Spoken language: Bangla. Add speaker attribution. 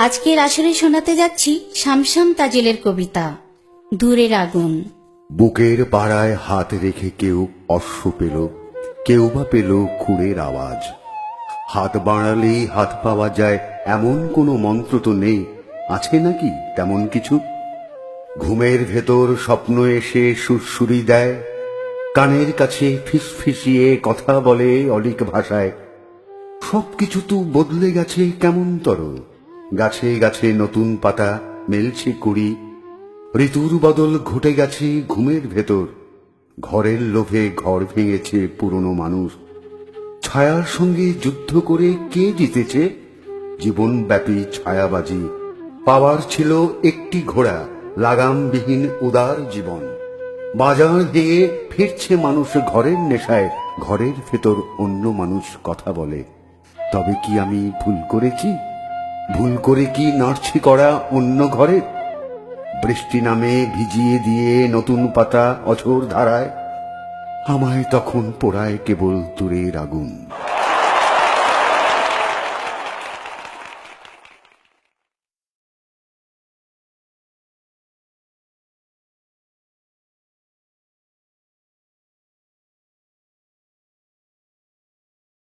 Speaker 1: আজকের আসরে শোনাতে যাচ্ছি শামশান তাজেলের কবিতা দূরের আগুন।
Speaker 2: বুকের পাড়ায় হাত রেখে কেউ অশ্রু পেল, কেউ বা পেল খুঁড়ের আওয়াজ। হাত বাড়ালেই হাত পাওয়া যায় এমন কোনো মন্ত্র তো নেই, আছে নাকি তেমন কিছু? ঘুমের ভেতর স্বপ্ন এসে সুরসুরি দেয়, কানের কাছে ফিসফিসিয়ে কথা বলে অলিক ভাষায়। সবকিছু তো বদলে গেছে কেমনতর, গাছে গাছে নতুন পাতা মেলছে কুড়ি। ঋতুর বদল ঘটে গেছে ঘুমের ভেতর, ঘরের লোভে ঘর ভেঙেছে পুরনো মানুষ। ছায়ার সঙ্গে যুদ্ধ করে কে জিতেছে? জীবনব্যাপী ছায়াবাজি। পাওয়ার ছিল একটি ঘোড়া, লাগামবিহীন উদার জীবন। বাজার দিয়ে ফিরছে মানুষ ঘরের নেশায়, ঘরের ভেতর অন্য মানুষ কথা বলে। তবে কি আমি ভুল করেছি? ভুল করে কি নাড়ছি করা অন্য ঘরের? বৃষ্টি নামে ভিজিয়ে দিয়ে নতুন পাতা অঝোর ধারায়, আমায় তখন পোড়ায় কেবল দূরের আগুন।